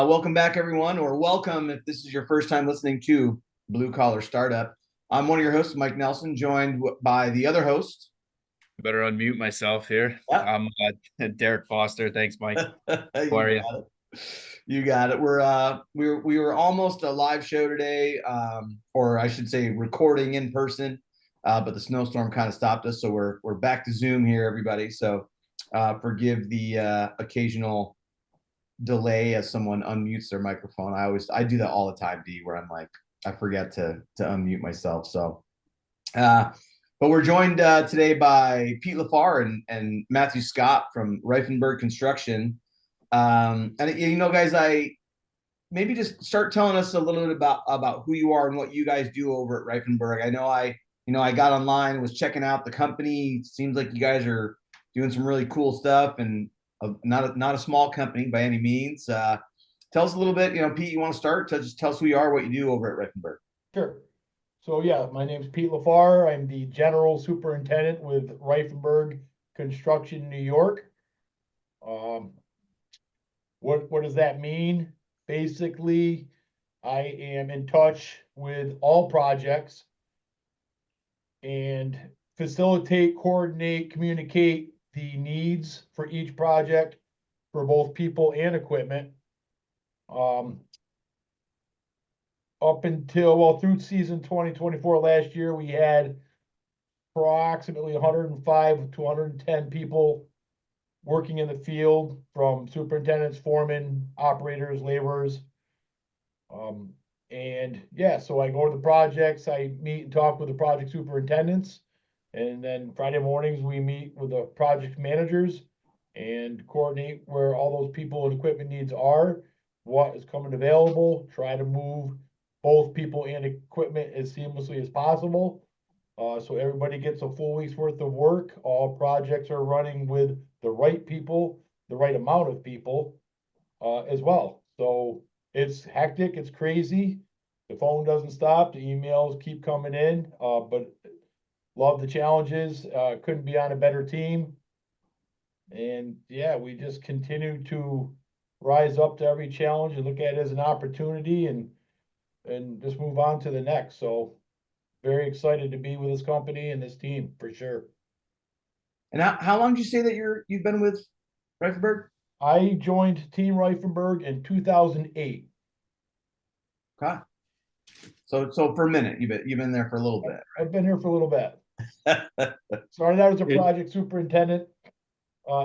Welcome back, everyone, or welcome if this is your first time listening to Blue Collar Startup. I'm one of your hosts, Mike Nelson, joined by the other host. Better unmute myself here. Yep. I'm Derek Foster. Thanks, Mike. How are you? You got it. We were almost a live show today, or I should say, recording in person, but the snowstorm kind of stopped us, so we're back to Zoom here, everybody. So forgive the occasional delay as someone unmutes their microphone. I do that all the time, D, where I'm like I forget to unmute myself. So but we're joined today by Pete LaFarr and Matthew Scott from Rifenburg Construction. And guys, I maybe just start telling us a little bit about who you are and what you guys do over at Rifenburg. I got online, was checking out the company. Seems like you guys are doing some really cool stuff, and not a small company by any means. Tell us a little bit, Pete, you want to start? Just tell us who you are, what you do over at Rifenburg. Sure. So yeah, my name's Pete LaFarr. I'm the general superintendent with Rifenburg Construction, New York. What does that mean? Basically, I am in touch with all projects and facilitate, coordinate, communicate the needs for each project for both people and equipment. Up until, through season 2024 last year, we had approximately 105 to 110 people working in the field, from superintendents, foremen, operators, laborers. So I go to the projects, I meet and talk with the project superintendents, and then Friday mornings we meet with the project managers and coordinate where all those people and equipment needs are, what is coming available, try to move both people and equipment as seamlessly as possible. So everybody gets a full week's worth of work. All projects are running with the right people, the right amount of people, as well. So it's hectic, it's crazy. The phone doesn't stop, the emails keep coming in, but love the challenges. Couldn't be on a better team. And yeah, we just continue to rise up to every challenge and look at it as an opportunity and just move on to the next. So very excited to be with this company and this team for sure. And how long did you say that you've been with Rifenburg? I joined Team Rifenburg in 2008. Okay. So for a minute, you've been there for a little bit. I've been here for a little bit. Started out as a project superintendent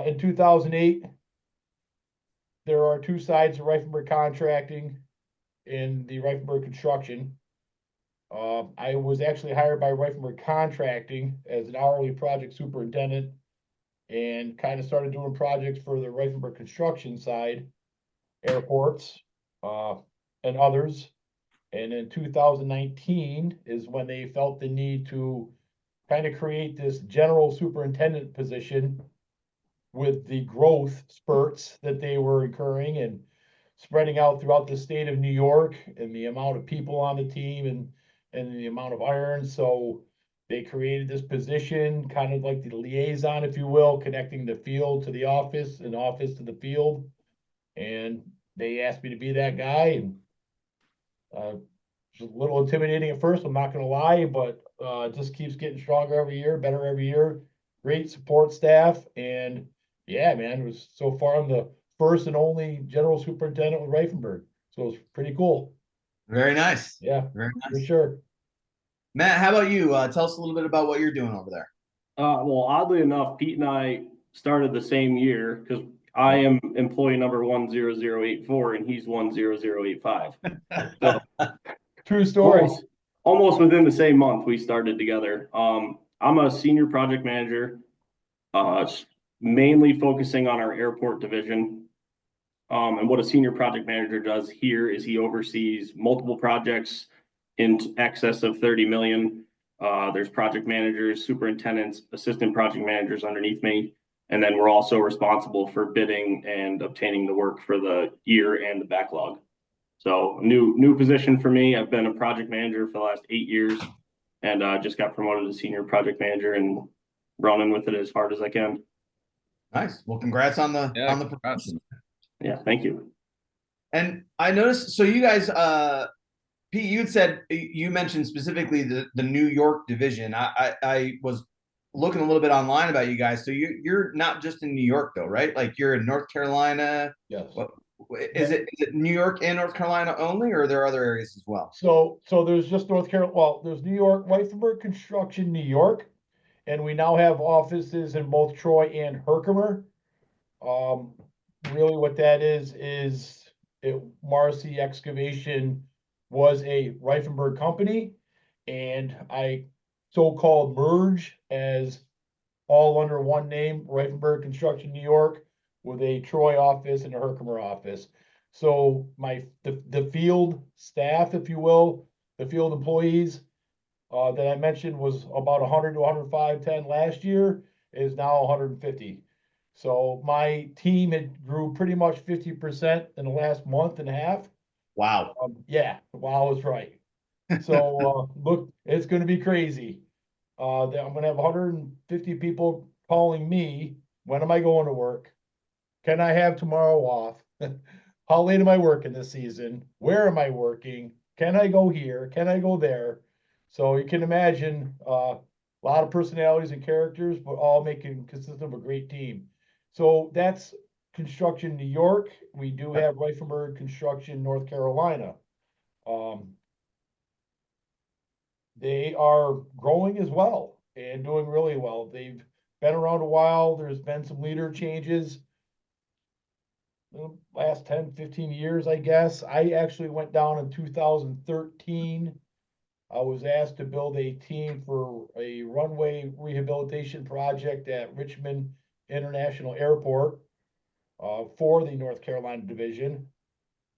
in 2008. There are two sides of Rifenburg Contracting in the Rifenburg Construction. I was actually hired by Rifenburg Contracting as an hourly project superintendent and kind of started doing projects for the Rifenburg Construction side, airports, and others. And in 2019 is when they felt the need to kind of create this general superintendent position with the growth spurts that they were incurring and spreading out throughout the state of New York, and the amount of people on the team and the amount of iron. So they created this position, kind of like the liaison, if you will, connecting the field to the office and office to the field. And they asked me to be that guy, and it's a little intimidating at first, I'm not gonna lie, but it just keeps getting stronger every year, better every year. Great support staff, and yeah, man, it was so far I'm the first and only general superintendent with Rifenburg, so it's pretty cool. Very nice. Yeah, very for nice. sure. Matt, how about you? Tell us a little bit about what you're doing over there. Well, oddly enough, Pete and I started the same year because I am employee number 10084 and he's 10085. So True story. Almost within the same month we started together. I'm a senior project manager, mainly focusing on our airport division. And what a senior project manager does here is he oversees multiple projects in excess of 30 million. There's project managers, superintendents, assistant project managers underneath me. And then we're also responsible for bidding and obtaining the work for the year and the backlog. So new position for me. I've been a project manager for the last 8 years and just got promoted to senior project manager and running with it as hard as I can. Nice. Well, congrats on the promotion. Yeah, thank you. And I noticed, so you guys, Pete, you mentioned specifically the New York division. I was looking a little bit online about you guys. So you're not just in New York though, right? Like you're in North Carolina. Yes. What is it New York and North Carolina only, or are there other areas as well? So there's just North Carolina, well, there's New York, Rifenburg Construction, New York, and we now have offices in both Troy and Herkimer. Really what that is Marcy Excavation was a Rifenburg company, and I so-called merge as all under one name, Rifenburg Construction, New York, with a Troy office and a Herkimer office. So the field staff, if you will, the field employees that I mentioned was about 100 to 105, 10 last year is now 150. So my team had grew pretty much 50% in the last month and a half. Wow. Yeah, wow is right. So look, it's going to be crazy. I'm going to have 150 people calling me. When am I going to work? Can I have tomorrow off? How late am I working this season? Where am I working? Can I go here? Can I go there? So you can imagine a lot of personalities and characters, but all making consist of a great team. So that's Construction New York. We do have Rifenburg Construction North Carolina. They are growing as well and doing really well. They've been around a while. There's been some leader changes the last 10, 15 years, I guess. I actually went down in 2013. I was asked to build a team for a runway rehabilitation project at Richmond International Airport for the North Carolina division.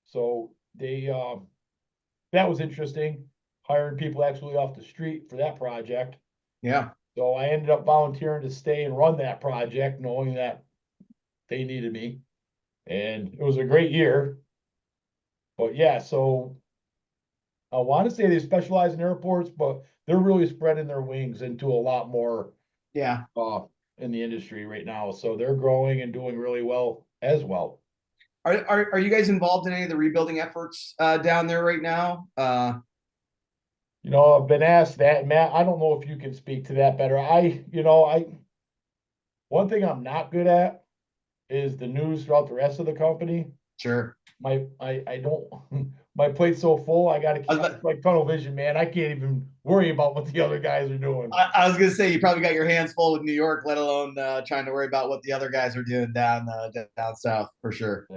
So that was interesting, hiring people actually off the street for that project. Yeah. So I ended up volunteering to stay and run that project, knowing that they needed me. And it was a great year. But yeah, so I want to say they specialize in airports, but they're really spreading their wings into a lot more Yeah. In the industry right now. So they're growing and doing really well as well. Are you guys involved in any of the rebuilding efforts down there right now? You know, I've been asked that, Matt. I don't know if you can speak to that better. One thing I'm not good at is the news throughout the rest of the company. Sure. I don't, my plate's so full, I gotta keep like tunnel vision, man. I can't even worry about what the other guys are doing. I was gonna say you probably got your hands full with New York, let alone trying to worry about what the other guys are doing down south for sure.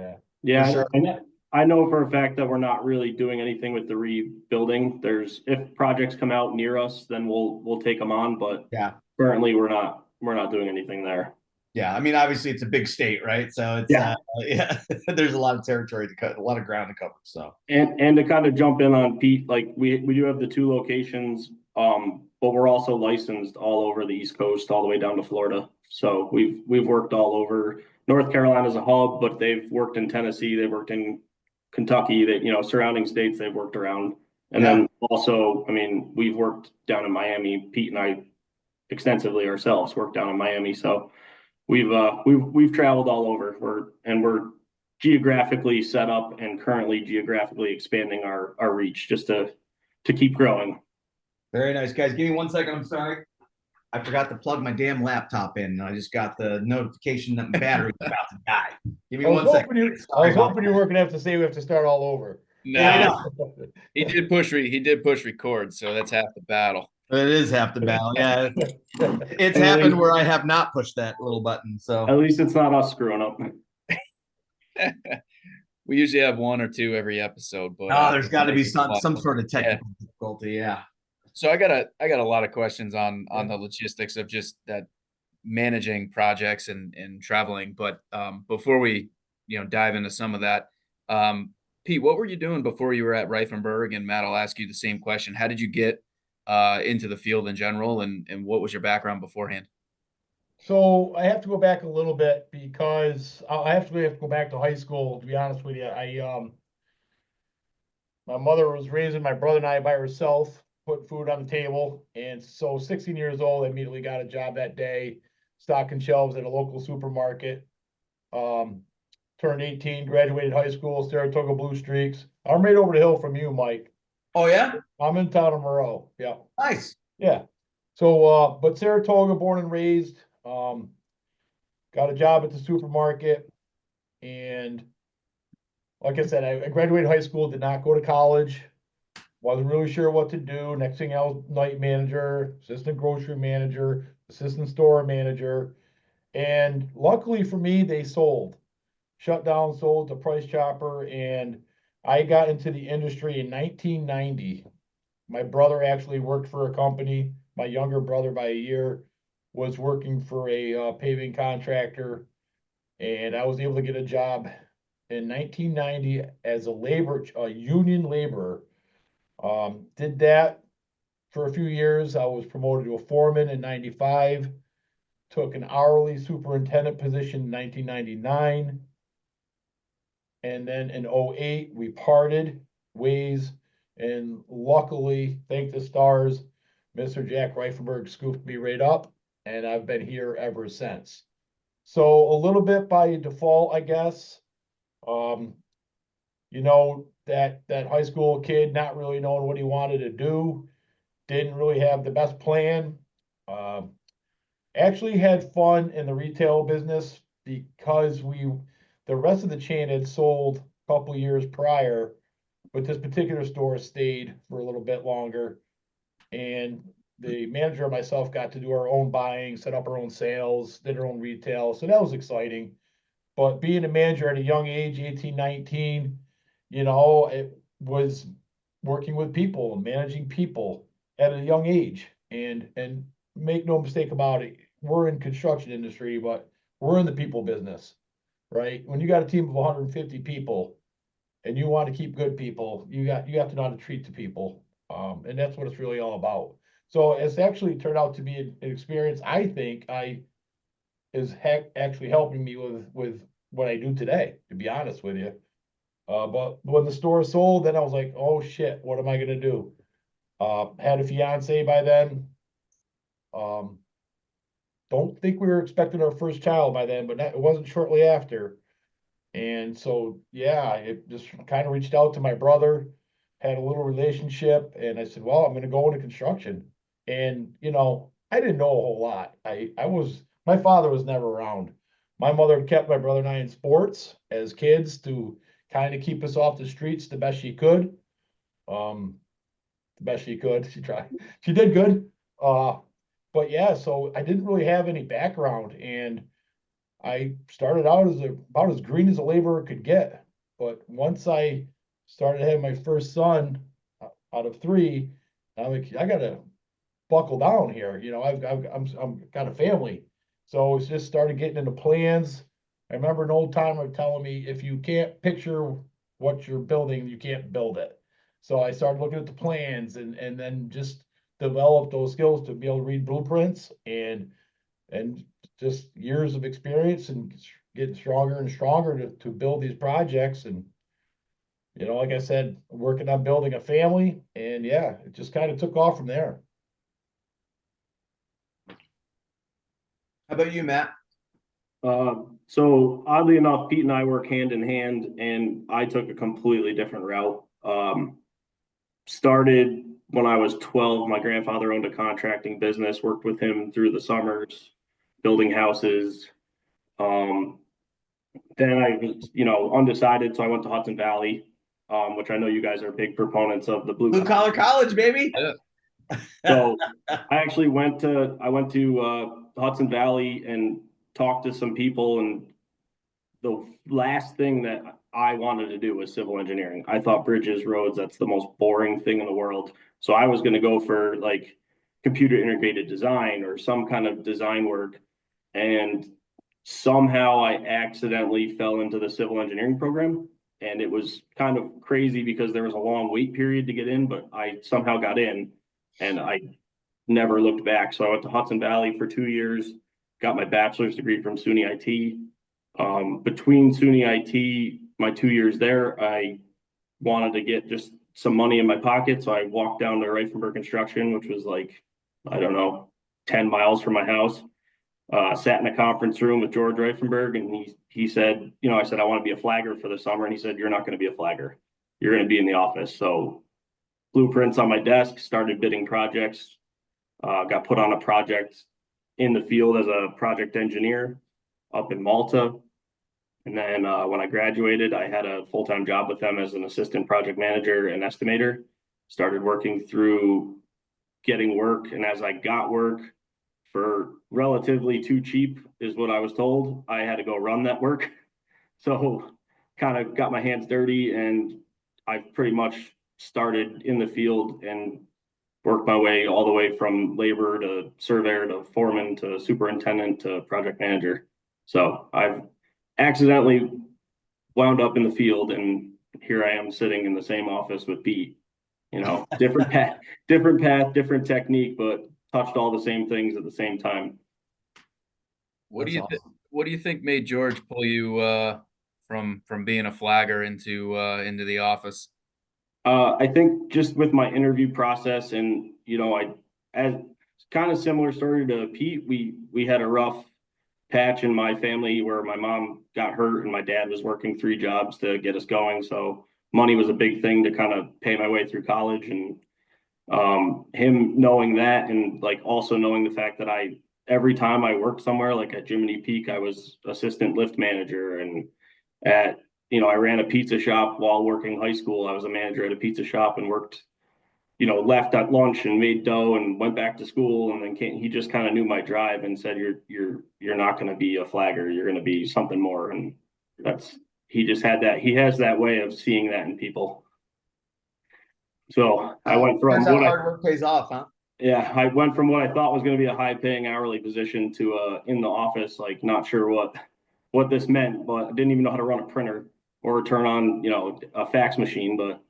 Yeah, for sure. and I know for a fact that we're not really doing anything with the rebuilding. If projects come out near us, then we'll take them on, but yeah, currently we're not doing anything there. Yeah, I mean, obviously it's a big state, right? So it's yeah, there's a lot of territory to cut, a lot of ground to cover. So and to kind of jump in on Pete, like we do have the 2 locations, but we're also licensed all over the East Coast, all the way down to Florida. So we've worked all over. North Carolina as a hub, but they've worked in Tennessee, they've worked in Kentucky, that surrounding states they've worked around. And then also, I mean, we've worked down in Miami. Pete and I extensively ourselves worked down in Miami. So we've traveled all over. We're geographically set up and currently geographically expanding our reach just to keep growing. Very nice, guys. Give me 1 second. I'm sorry. I forgot to plug my damn laptop in, and I just got the notification that my battery's about to die. Give me 1 second. I was hoping you weren't gonna have to say we have to start all over. No, he did push record, so that's half the battle. It is half the battle. Yeah, it's happened where I have not pushed that little button. So at least it's not us screwing up. We usually have 1 or 2 every episode, but there's got to be some sort of technical difficulty. Yeah. So I got a lot of questions on the logistics of just that managing projects and traveling. But before we dive into some of that, Pete, what were you doing before you were at Rifenburg? And Matt, I'll ask you the same question. How did you get into the field in general, and what was your background beforehand? So I have to go back a little bit because I have to go back to high school, to be honest with you. My mother was raising my brother and I by herself, putting food on the table. And so 16 years old, I immediately got a job that day, stocking shelves at a local supermarket. turned 18, graduated high school, Saratoga Blue Streaks. I'm right over the hill from you, Mike. Oh, yeah? I'm in town of Moreau. Yeah. Nice. Yeah. So, but Saratoga, born and raised, got a job at the supermarket. And like I said, I graduated high school, did not go to college. Wasn't really sure what to do. Next thing I was night manager, assistant grocery manager, assistant store manager. And luckily for me, they sold. Shut down, sold to Price Chopper, and I got into the industry in 1990. My brother actually worked for a company. My younger brother by a year was working for a paving contractor, and I was able to get a job in 1990 as a union laborer. Did that for a few years. I was promoted to a foreman in 95, took an hourly superintendent position in 1999. And then in 08, we parted ways. And luckily, thank the stars, Mr. Jack Rifenburg scooped me right up. And I've been here ever since. So a little bit by default, I guess. You know, that high school kid not really knowing what he wanted to do, didn't really have the best plan. Actually had fun in the retail business because the rest of the chain had sold a couple years prior, but this particular store stayed for a little bit longer. And the manager and myself got to do our own buying, set up our own sales, did our own retail. So that was exciting. But being a manager at a young age, 18, 19, you know, it was working with people and managing people at a young age. And make no mistake about it, we're in construction industry, but we're in the people business, right? When you got a team of 150 people and you want to keep good people, you have to know how to treat the people. And that's what it's really all about. So it's actually turned out to be an experience I think is actually helping me with what I do today, to be honest with you. But when the store sold, then I was like, oh shit, what am I gonna do? Had a fiance by then. Don't think we were expecting our first child by then, but it wasn't shortly after. And so, yeah, it just kind of reached out to my brother, had a little relationship, and I said, well, I'm gonna go into construction. And, you know, I didn't know a whole lot. My father was never around. My mother kept my brother and I in sports as kids to kind of keep us off the streets the best she could. The best she could. She tried. She did good. But yeah, so I didn't really have any background, and I started out as about as green as a laborer could get. But once I started having my first son out of three, I'm like, I gotta buckle down here. You know, I'm got a family, so it's just started getting into plans. I remember an old timer telling me, if you can't picture what you're building, you can't build it. So I started looking at the plans and then just developed those skills to be able to read blueprints and just years of experience and getting stronger and stronger to build these projects. And, you know, like I said, working on building a family, and yeah, it just kind of took off from there. How about you, Matt? So oddly enough, Pete and I work hand in hand, and I took a completely different route. Started when I was 12. My grandfather owned a contracting business, worked with him through the summers, building houses. Then I was, undecided, so I went to Hudson Valley, which I know you guys are big proponents of the Blue collar college, baby. So I actually went to Hudson Valley and talked to some people, and the last thing that I wanted to do was civil engineering. I thought bridges, roads, that's the most boring thing in the world. So I was going to go for like computer integrated design or some kind of design work. And somehow I accidentally fell into the civil engineering program. And it was kind of crazy because there was a long wait period to get in, but I somehow got in and I never looked back. So I went to Hudson Valley for 2 years, got my bachelor's degree from SUNY IT. Between SUNY IT, my 2 years there, I wanted to get just some money in my pocket. So I walked down to Rifenburg Construction, which was like, I don't know, 10 miles from my house. Sat in a conference room with George Rifenburg, and he said, you know, I said, I want to be a flagger for the summer. And he said, you're not going to be a flagger. You're going to be in the office. So blueprints on my desk, started bidding projects, got put on a project in the field as a project engineer up in Malta. And then when I graduated, I had a full-time job with them as an assistant project manager and estimator. Started working through getting work. And as I got work for relatively too cheap, is what I was told, I had to go run that work. So kind of got my hands dirty, and I pretty much started in the field and worked my way all the way from labor to surveyor to foreman to superintendent to project manager. So I've accidentally wound up in the field, and here I am sitting in the same office with Pete. You know, different path, different technique, but touched all the same things at the same time. What do you think made George pull you from being a flagger into the office? I think just with my interview process, and you know, as kind of similar story to Pete, we had a rough patch in my family where my mom got hurt and my dad was working 3 jobs to get us going. So money was a big thing to kind of pay my way through college, and him knowing that, and like also knowing the fact that every time I worked somewhere, like at Jiminy Peak, I was assistant lift manager, and at, you know, I ran a pizza shop while working high school. I was a manager at a pizza shop and worked, you know, left at lunch and made dough and went back to school, and then he just kind of knew my drive and said, you're not going to be a flagger. You're going to be something more. And he has that way of seeing that in people. So I went from what hard work pays off, huh? Yeah, I went from what I thought was going to be a high paying hourly position to in the office, like not sure what this meant, but I didn't even know how to run a printer or turn on, you know, a fax machine. But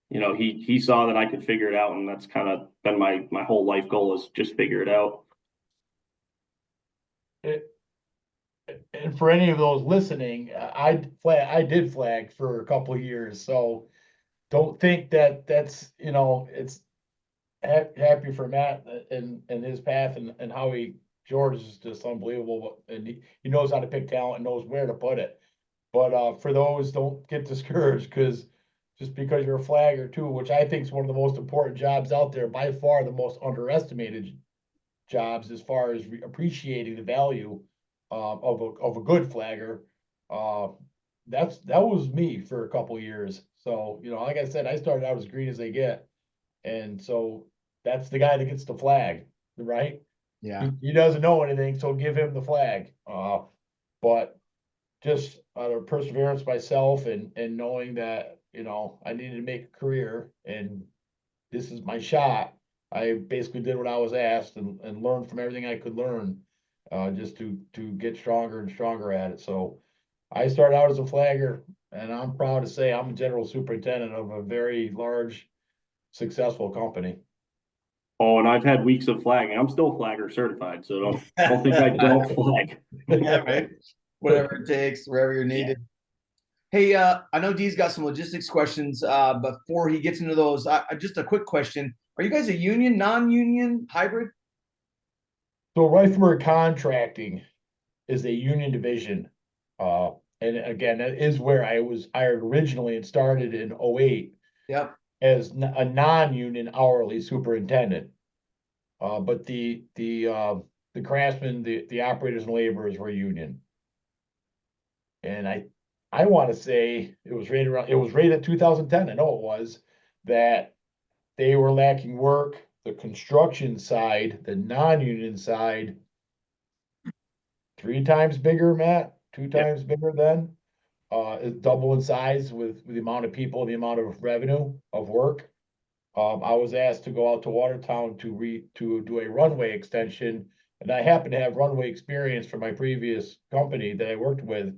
you know, he saw that I could figure it out, and that's kind of been my whole life goal, is just figure it out. And for any of those listening, I did flag for a couple of years, so don't think that that's, you know, it's happy for Matt and his path, and how George is just unbelievable, and he knows how to pick talent and knows where to put it. But for those, don't get discouraged, because just because you're a flagger too, which I think is one of the most important jobs out there, by far the most underestimated jobs as far as appreciating the value of a good flagger. That was me for a couple years. So, you know, like I said, I started out as green as they get. And so that's the guy that gets the flag, right? Yeah. He doesn't know anything, so give him the flag. But just out of perseverance myself, and knowing that, you know, I needed to make a career and this is my shot. I basically did what I was asked, and learned from everything I could learn, just to get stronger and stronger at it. So I started out as a flagger, and I'm proud to say I'm a general superintendent of a very large, successful company. Oh, and I've had weeks of flagging. I'm still flagger certified, so don't think I don't flag. Yeah, right. Whatever it takes, wherever you're needed. Hey, I know Dee's got some logistics questions. Before he gets into those, just a quick question: are you guys a union, non-union, hybrid? So Rifenburg Contracting is a union division. And again, that is where I was hired originally and started in 08 Yep. as a non-union hourly superintendent. But the craftsmen, the operators and laborers were union. And I want to say it was rated at 2010. I know it was, that they were lacking work. The construction side, the non-union side, 3 times bigger, Matt, 2 times bigger then. It's double in size with the amount of people, the amount of revenue of work. I was asked to go out to Watertown to do a runway extension, and I happen to have runway experience from my previous company that I worked with.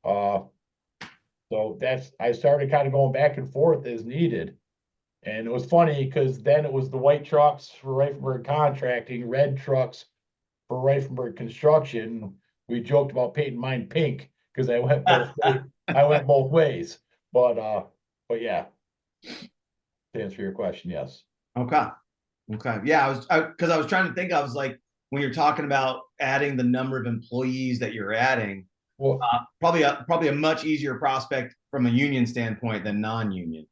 So I started kind of going back and forth as needed. And it was funny because then it was the white trucks for Rifenburg Contracting, red trucks for Rifenburg Construction. We joked about painting mine pink because I went both ways. But yeah, to answer your question, yes. Okay. Yeah, because I was trying to think. I was like, when you're talking about adding the number of employees that you're adding, Well, probably a much easier prospect from a union standpoint than non-union.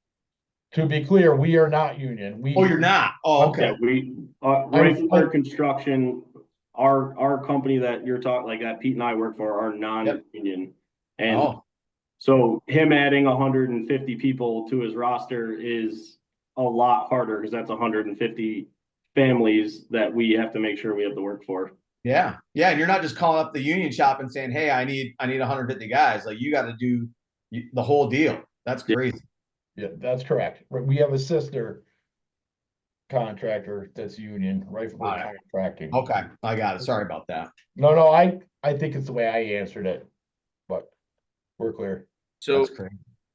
to be clear, we are not union. Oh, you're not. Oh, okay. Yeah, Rifenburg Construction, our company that you're talking, like that Pete and I work for, are non-union. And so him adding 150 people to his roster is a lot harder because that's 150 families that we have to make sure we have the work for. Yeah. Yeah. And you're not just calling up the union shop and saying, hey, I need 150 guys. Like, you got to do the whole deal. That's crazy. Yeah, that's correct. We have a sister contractor that's union, Rifenburg Contracting. Okay. I got it. Sorry about that. No, I think it's the way I answered it, but we're clear. So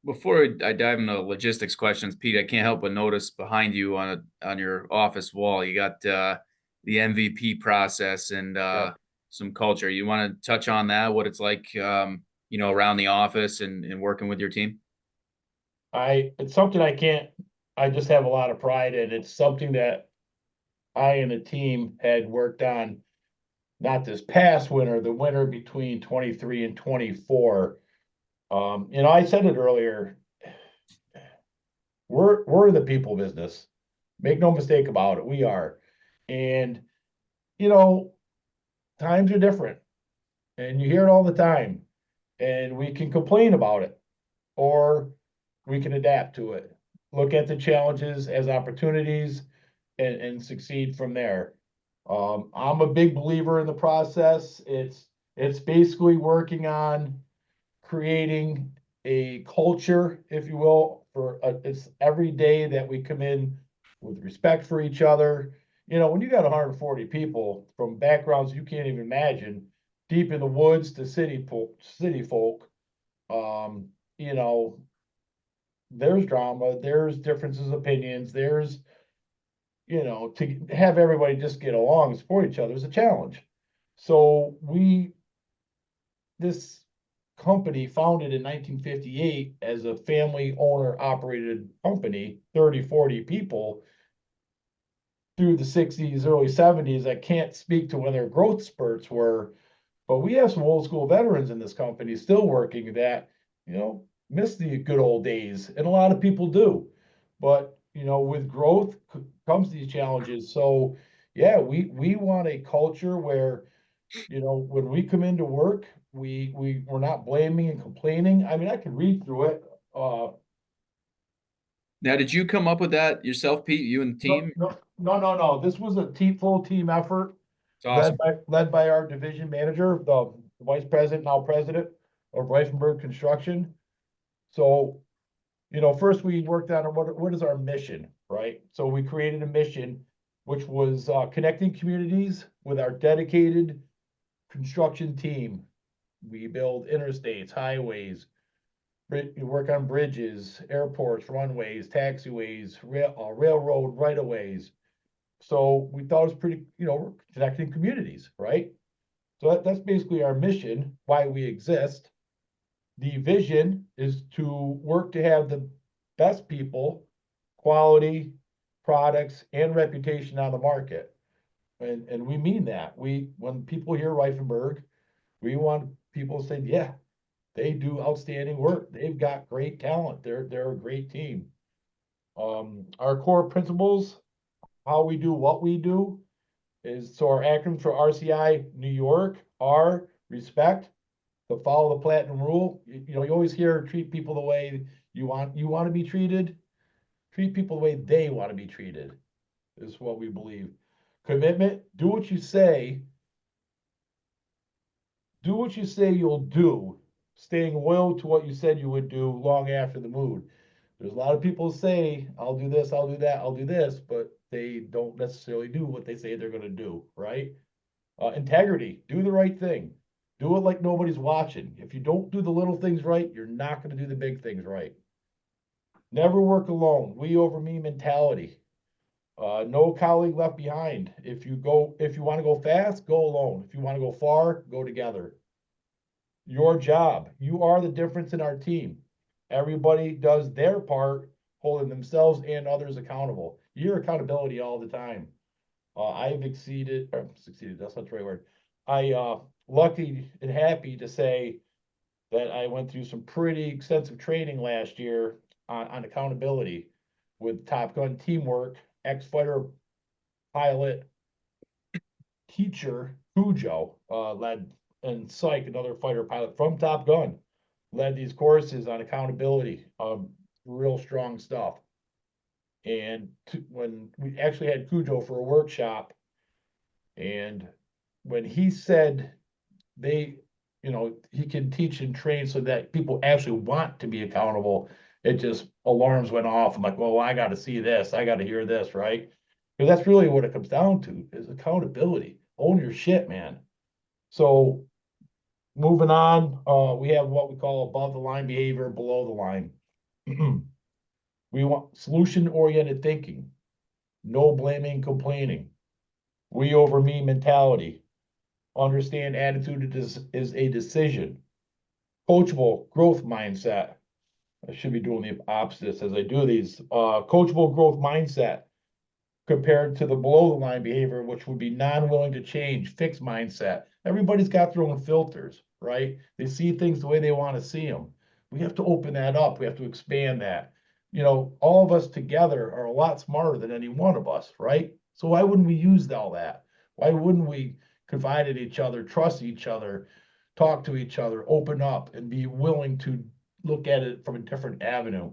before I dive into logistics questions, Pete, I can't help but notice behind you on your office wall, you got the MVP process and some culture. You want to touch on that, what it's like, around the office and working with your team? It's something I just have a lot of pride in. It's something that I and the team had worked on, not this past winter, the winter between 23 and 24. I said it earlier, we're the people business. Make no mistake about it, we are. And, times are different. And you hear it all the time. And we can complain about it, or we can adapt to it. Look at the challenges as opportunities and succeed from there. I'm a big believer in the process. It's basically working on creating a culture, if you will, it's every day that we come in with respect for each other. When you got 140 people from backgrounds you can't even imagine, deep in the woods to city folk, there's drama, there's differences of opinions, there's, to have everybody just get along and support each other is a challenge. So this company founded in 1958 as a family owner operated company, 30, 40 people through the 60s, early 70s. I can't speak to when their growth spurts were, but we have some old school veterans in this company still working that, miss the good old days. And a lot of people do, but with growth comes these challenges. So yeah, we want a culture where, when we come into work, we're not blaming and complaining. I mean, I could read through it. Now, did you come up with that yourself, Pete? You and the team? No. This was a full team effort. It's awesome. led by our division manager, the vice president, now president of Rifenburg Construction. So, first we worked on what is our mission, right? So we created a mission, which was connecting communities with our dedicated construction team. We build interstates, highways, we work on bridges, airports, runways, taxiways, railroad right-of-ways. So we thought it was pretty, connecting communities, right? So that's basically our mission, why we exist. The vision is to work to have the best people, quality, products, and reputation on the market. And we mean that. When people hear Rifenburg, we want people to say, yeah, they do outstanding work. They've got great talent. They're a great team. Our core principles, how we do what we do, is so our acronyms for RCI New York are respect, to follow the platinum rule. You always hear treat people the way you want to be treated. Treat people the way they want to be treated is what we believe. Commitment, do what you say. Do what you say you'll do, staying loyal to what you said you would do long after the move. There's a lot of people say, I'll do this, I'll do that, I'll do this, but they don't necessarily do what they say they're going to do, right? Integrity, do the right thing. Do it like nobody's watching. If you don't do the little things right, you're not going to do the big things right. Never work alone. We over me mentality. No colleague left behind. If you want to go fast, go alone. If you want to go far, go together. Your job. You are the difference in our team. Everybody does their part, holding themselves and others accountable. Your accountability all the time. I've succeeded, that's not the right word. Lucky and happy to say that I went through some pretty extensive training last year on accountability with Top Gun teamwork, ex-fighter pilot teacher Cujo, led, and Psych, another fighter pilot from Top Gun, led these courses on accountability, real strong stuff. And when we actually had Cujo for a workshop, and when he said they, he can teach and train so that people actually want to be accountable, it just alarms went off. I'm like, well, I got to see this. I got to hear this, right? Because that's really what it comes down to is accountability. Own your shit, man. So moving on, we have what we call above the line behavior, below the line. We want solution-oriented thinking, no blaming, complaining, we over me mentality, understand attitude is a decision, coachable growth mindset. I should be doing the opposites as I do these. Coachable growth mindset compared to the below the line behavior, which would be non-willing to change, fixed mindset. Everybody's got their own filters, right? They see things the way they want to see them. We have to open that up. We have to expand that. All of us together are a lot smarter than any one of us, right? So why wouldn't we use all that? Why wouldn't we confide in each other, trust each other, talk to each other, open up, and be willing to look at it from a different avenue?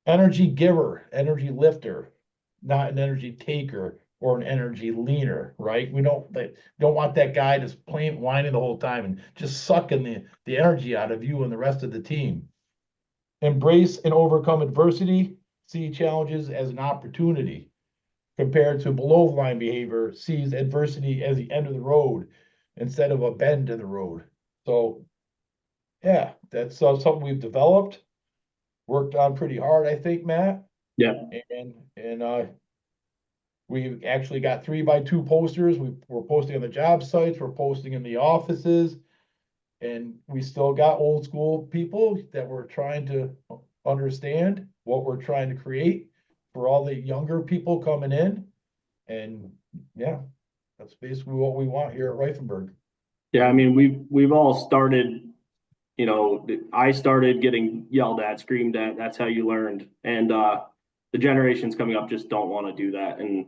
Energy giver, energy lifter, not an energy taker or an energy leaner, right? We don't want that guy that's plain whining the whole time and just sucking the energy out of you and the rest of the team. Embrace and overcome adversity, see challenges as an opportunity, compared to below the line behavior, sees adversity as the end of the road instead of a bend in the road. So yeah, that's something we've developed, worked on pretty hard, I think, Matt. Yeah. And we actually got 3x2 posters. We're posting on the job sites, we're posting in the offices, and we still got old school people that we're trying to understand what we're trying to create for all the younger people coming in. And yeah, that's basically what we want here at Rifenburg. Yeah, I mean, we've all started, I started getting yelled at, screamed at. That's how you learned. And the generations coming up just don't want to do that. And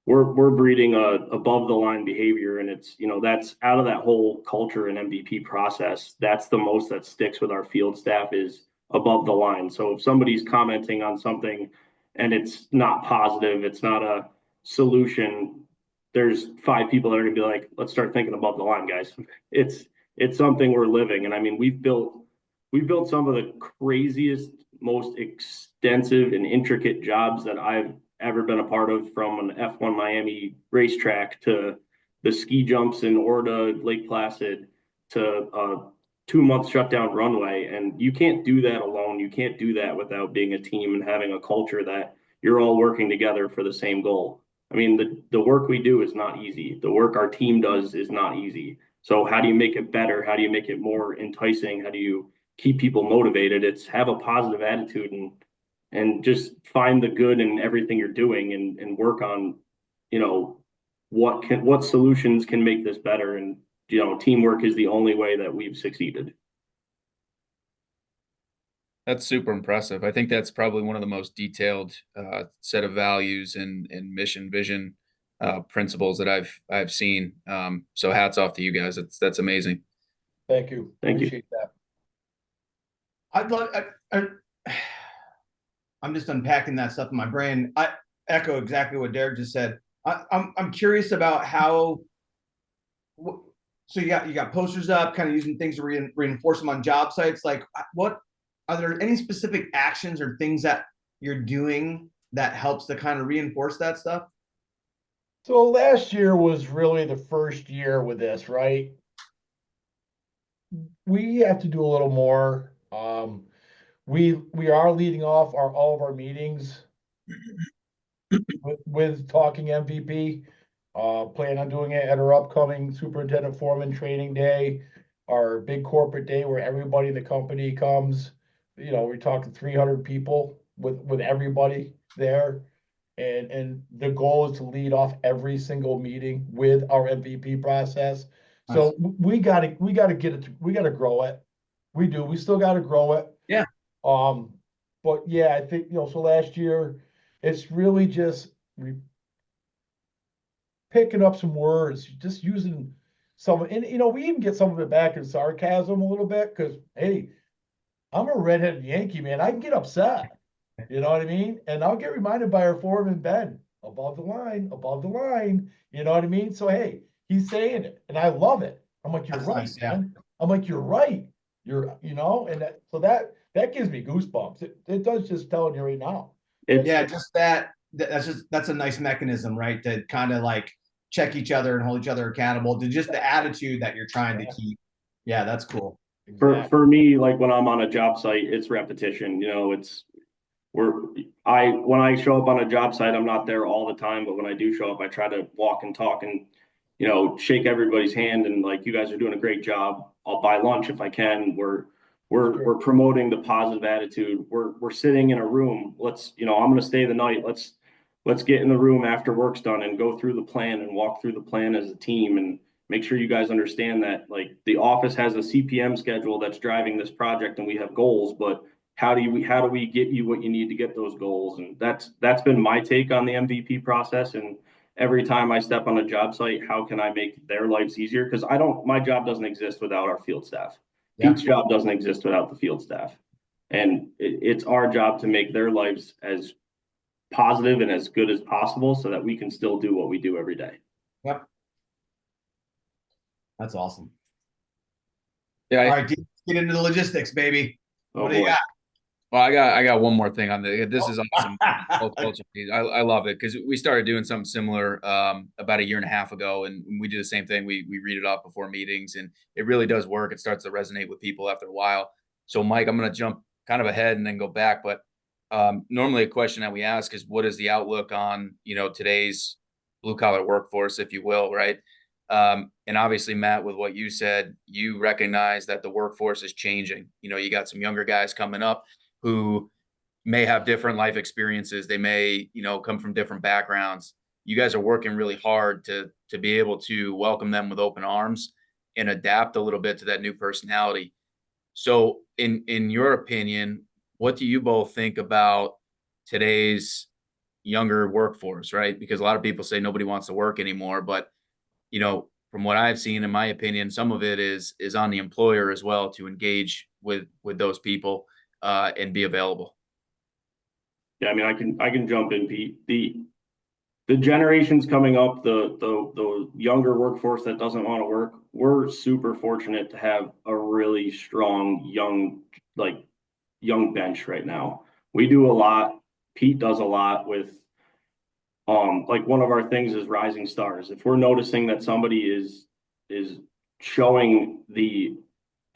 we're breeding above the line behavior, and it's, that's out of that whole culture and MVP process. That's the most that sticks with our field staff is above the line. So if somebody's commenting on something and it's not positive, it's not a solution, there's 5 people that are gonna be like, let's start thinking above the line, guys. It's something we're living. And I mean, we've built some of the craziest, most extensive and intricate jobs that I've ever been a part of, from an F1 Miami racetrack to the ski jumps in Orda, Lake Placid, to a 2-month shutdown runway. And you can't do that alone. You can't do that without being a team and having a culture that you're all working together for the same goal. I mean, the work we do is not easy. The work our team does is not easy. So how do you make it better? How do you make it more enticing? How do you keep people motivated? It's have a positive attitude and just find the good in everything you're doing and work on, what solutions can make this better. And, teamwork is the only way that we've succeeded. That's super impressive. I think that's probably one of the most detailed set of values and mission vision principles that I've seen. So hats off to you guys. That's amazing. Thank you. Thank you. Appreciate that. I'd love. I'm just unpacking that stuff in my brain. I echo exactly what Derek just said. I'm curious about how. So you got posters up, kind of using things to reinforce them on job sites. Like, what are there any specific actions or things that you're doing that helps to kind of reinforce that stuff? So last year was really the first year with this, right? We have to do a little more. We are leading off all of our meetings with talking MVP. Plan on doing it at our upcoming superintendent foreman training day, our big corporate day where everybody in the company comes. We're talking 300 people with everybody there. And the goal is to lead off every single meeting with our MVP process. So we gotta get it, we gotta grow it. We do, we still gotta grow it. Yeah. But yeah, I think, so last year, it's really just picking up some words, just using some, and we even get some of it back in sarcasm a little bit, because hey, I'm a redheaded Yankee, man. I can get upset. You know what I mean? And I'll get reminded by our foreman, Ben, above the line, above the line. You know what I mean? So, hey, he's saying it and I love it. I'm like, you're That's right, nice, yeah. man. I'm like, you're right. And that gives me goosebumps. It does, just telling you right now. Just that's a nice mechanism, right? To kind of like check each other and hold each other accountable to just the attitude that you're trying to keep. Yeah, that's cool. Exactly. For me, like when I'm on a job site, it's repetition. When I show up on a job site, I'm not there all the time, but when I do show up, I try to walk and talk and, shake everybody's hand and like, you guys are doing a great job. I'll buy lunch if I can. We're promoting the positive attitude. We're sitting in a room. I'm going to stay the night. Let's get in the room after work's done and go through the plan and walk through the plan as a team and make sure you guys understand that like the office has a CPM schedule that's driving this project and we have goals, but how do we get you what you need to get those goals? And that's been my take on the MVP process. And every time I step on a job site, how can I make their lives easier? Because my job doesn't exist without our field staff. Yeah. Pete's job doesn't exist without the field staff. And it's our job to make their lives as positive and as good as possible so that we can still do what we do every day. Yep. That's awesome. Yeah. All right, let's get into the logistics, baby. What do you got? Well, I got one more thing on this is awesome. I love it because we started doing something similar about a year and a half ago, and we do the same thing. We read it off before meetings, and it really does work. It starts to resonate with people after a while. So, Mike, I'm going to jump kind of ahead and then go back. But normally, a question that we ask is, what is the outlook on today's blue collar workforce, if you will, right? And obviously, Matt, with what you said, you recognize that the workforce is changing. You got some younger guys coming up who may have different life experiences. They may, come from different backgrounds. You guys are working really hard to be able to welcome them with open arms and adapt a little bit to that new personality. So in your opinion, what do you both think about today's younger workforce, right? Because a lot of people say nobody wants to work anymore, but from what I've seen, in my opinion, some of it is on the employer as well to engage with those people and be available. Yeah, I mean, I can jump in, Pete. The generations coming up, the younger workforce that doesn't want to work, we're super fortunate to have a really strong young bench right now. We do a lot. Pete does a lot with like one of our things is rising stars. If we're noticing that somebody is showing the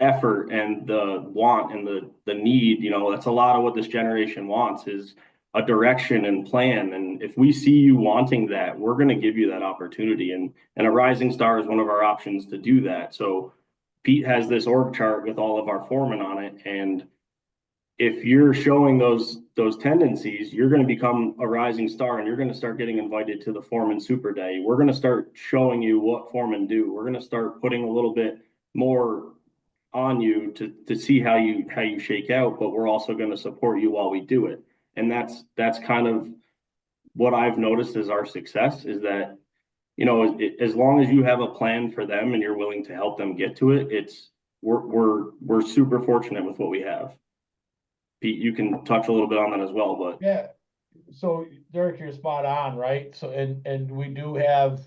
effort and the want and the need, that's a lot of what this generation wants is a direction and plan. And if we see you wanting that, we're going to give you that opportunity. And a rising star is one of our options to do that. So Pete has this org chart with all of our foremen on it. And if you're showing those tendencies, you're going to become a rising star and you're going to start getting invited to the foreman super day. We're going to start showing you what foremen do. We're going to start putting a little bit more on you to see how you shake out, but we're also going to support you while we do it. And that's kind of what I've noticed as our success is that, as long as you have a plan for them and you're willing to help them get to it, we're super fortunate with what we have. Pete, you can touch a little bit on that as well, but yeah. So Derek, you're spot on, right? So and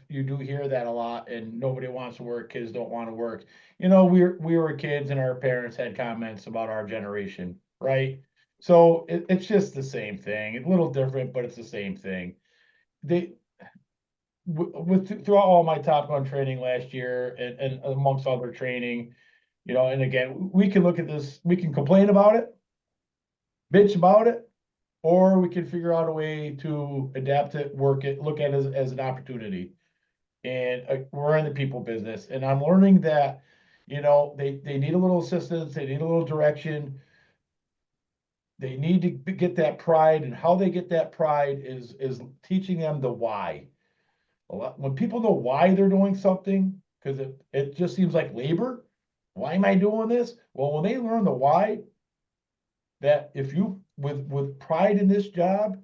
you do hear that a lot, and nobody wants to work, kids don't want to work. We were kids and our parents had comments about our generation, right? So it's just the same thing. It's a little different, but it's the same thing. Throughout all my Top Gun training last year and amongst other training, and again, we can look at this, we can complain about it, bitch about it, or we can figure out a way to adapt it, work it, look at it as an opportunity. And we're in the people business, and I'm learning that, they need a little assistance, they need a little direction. they need to get that pride, and how they get that pride is teaching them the why. When people know why they're doing something, because it just seems like labor. Why am I doing this? Well, when they learn the why, that if you with pride in this job,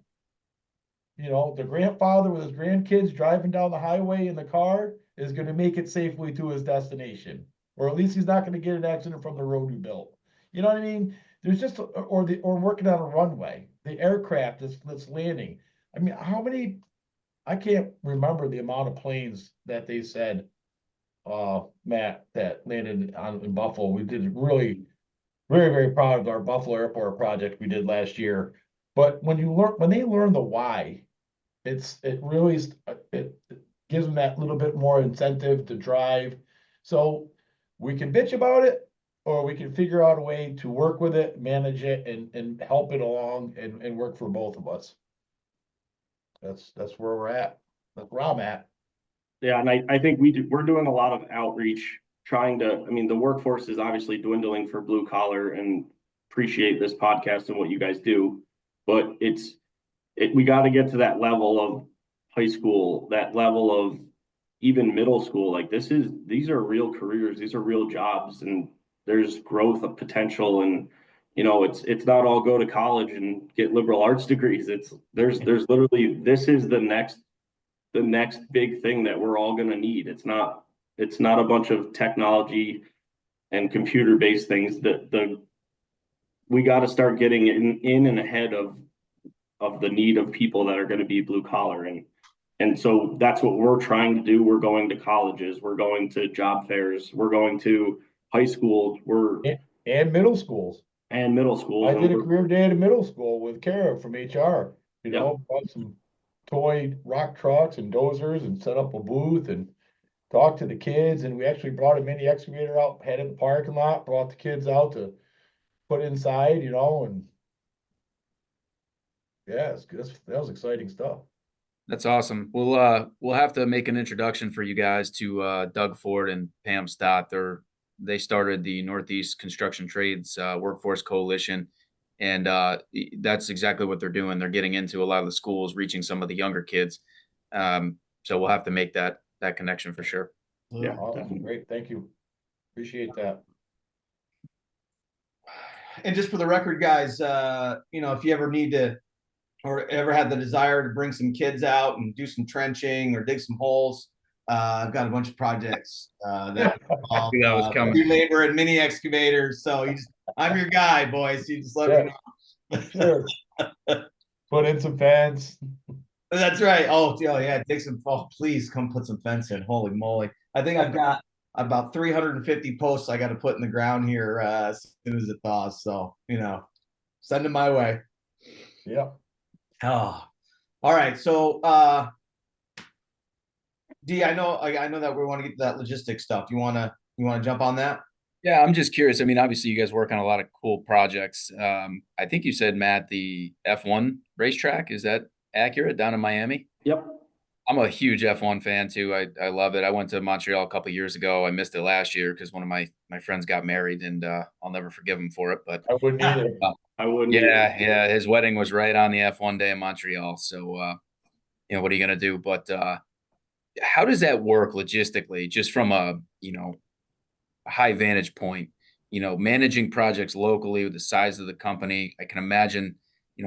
the grandfather with his grandkids driving down the highway in the car is going to make it safely to his destination, or at least he's not going to get an accident from the road we built. You know what I mean? There's just or working on a runway, the aircraft that's landing. I mean, how many? I can't remember the amount of planes that they said, Matt, that landed in Buffalo. We did really very, very proud of our Buffalo Airport project we did last year. But when they learn the why, it really it gives them that little bit more incentive to drive. So we can bitch about it, or we can figure out a way to work with it, manage it, and help it along and work for both of us. That's where we're at. That's where I'm at. Yeah, and I think we're doing a lot of outreach, trying to, I mean, the workforce is obviously dwindling for blue collar, and appreciate this podcast and what you guys do. But we got to get to that level of high school, that level of even middle school. Like these are real careers, these are real jobs, and there's growth of potential. And it's not all go to college and get liberal arts degrees. There's literally, this is the next big thing that we're all going to need. It's not a bunch of technology and computer based things. We got to start getting in and ahead of the need of people that are going to be blue collar. And so that's what we're trying to do. We're going to colleges, we're going to job fairs, we're going to high school, and middle schools. I did a career day at a middle school with Kara from HR, Yep. Bought some toy rock trucks and dozers and set up a booth and talked to the kids. And we actually brought a mini excavator out, had it in the parking lot, brought the kids out to put inside, and yeah, that was exciting stuff. That's awesome. We'll have to make an introduction for you guys to Doug Ford and Pam Stott. They started the Northeast Construction Trades Workforce Coalition, and that's exactly what they're doing. They're getting into a lot of the schools, reaching some of the younger kids. So we'll have to make that connection for sure. Yeah, awesome. Great, thank you. Appreciate that. And just for the record, guys, if you ever need to, or ever had the desire to bring some kids out and do some trenching or dig some holes, I've got a bunch of projects that involve free labor and mini excavators. So I'm your guy, boys. You just let me know. Sure. Put in some fence. That's right. Oh yeah, dig some. Oh, please come put some fence in. Holy moly! I think I've got about 350 posts I got to put in the ground here as soon as it thaws. So send them my way. Yeah. Oh, all right. So, D, I know that we want to get to that logistics stuff. You want to jump on that? Yeah, I'm just curious. I mean, obviously, you guys work on a lot of cool projects. I think you said, Matt, the F1 racetrack, is that accurate, down in Miami? Yep. I'm a huge F1 fan too. I love it. I went to Montreal a couple of years ago. I missed it last year because one of my friends got married, and I'll never forgive him for it. But I wouldn't either. I wouldn't. Yeah. His wedding was right on the F1 day in Montreal. So, what are you gonna do? But how does that work logistically, just from a high vantage point? Managing projects locally with the size of the company, I can imagine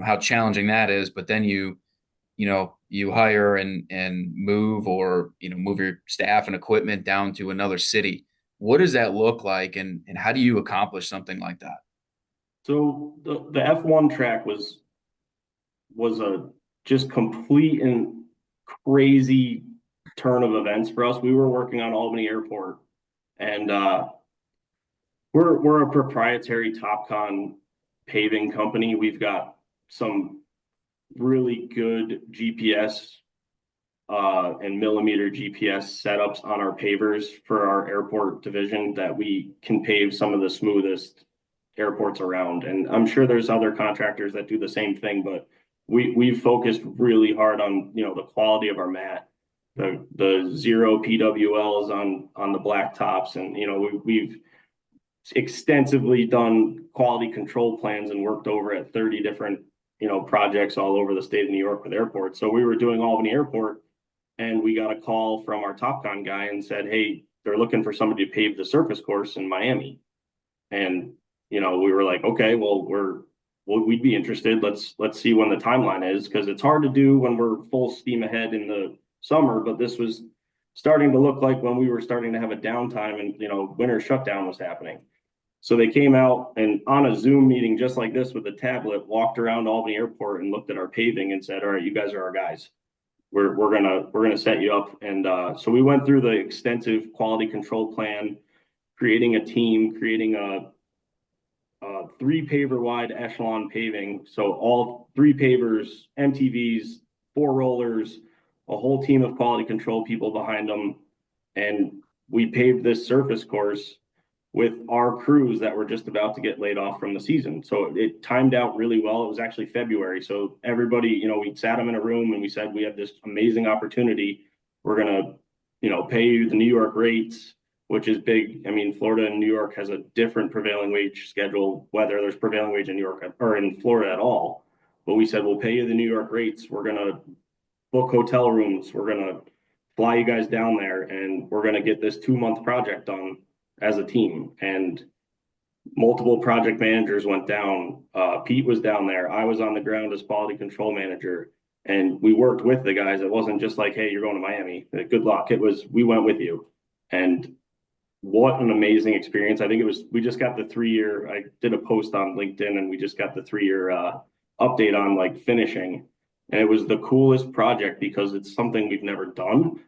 how challenging that is. But then you hire and move, or move your staff and equipment down to another city. What does that look like, and how do you accomplish something like that? So the F1 track was a just complete and crazy turn of events for us. We were working on Albany Airport, and we're a proprietary TopCon paving company. We've got some really good GPS and millimeter GPS setups on our pavers for our airport division that we can pave some of the smoothest airports around. And I'm sure there's other contractors that do the same thing, but we've focused really hard on the quality of our mat, the zero PWLs on the black tops, and extensively done quality control plans and worked over at 30 different, projects all over the state of New York with airports. So we were doing Albany Airport, and we got a call from our TopCon guy and said, hey, they're looking for somebody to pave the surface course in Miami. And, we were like, okay, well, we'd be interested. Let's see when the timeline is, because it's hard to do when we're full steam ahead in the summer, but this was starting to look like when we were starting to have a downtime and, winter shutdown was happening. So they came out and on a Zoom meeting just like this with a tablet, walked around Albany Airport and looked at our paving and said, all right, you guys are our guys. We're gonna set you up. And so we went through the extensive quality control plan, creating a team, creating a 3 paver wide echelon paving. So all 3 pavers, MTVs, 4 rollers, a whole team of quality control people behind them. And we paved this surface course with our crews that were just about to get laid off from the season. So it timed out really well. It was actually February. So everybody, we sat them in a room and we said, we have this amazing opportunity. We're going to, pay you the New York rates, which is big. I mean, Florida and New York has a different prevailing wage schedule, whether there's prevailing wage in New York or in Florida at all. But we said, we'll pay you the New York rates. We're going to book hotel rooms. We're going to fly you guys down there, and we're going to get this 2-month project done as a team. And multiple project managers went down. Pete was down there. I was on the ground as quality control manager, and we worked with the guys. It wasn't just like, hey, you're going to Miami, good luck. It was, we went with you. And what an amazing experience. I think it was, we just got the 3-year, I did a post on LinkedIn and we just got the 3-year update on like finishing. And it was the coolest project because it's something we've never done,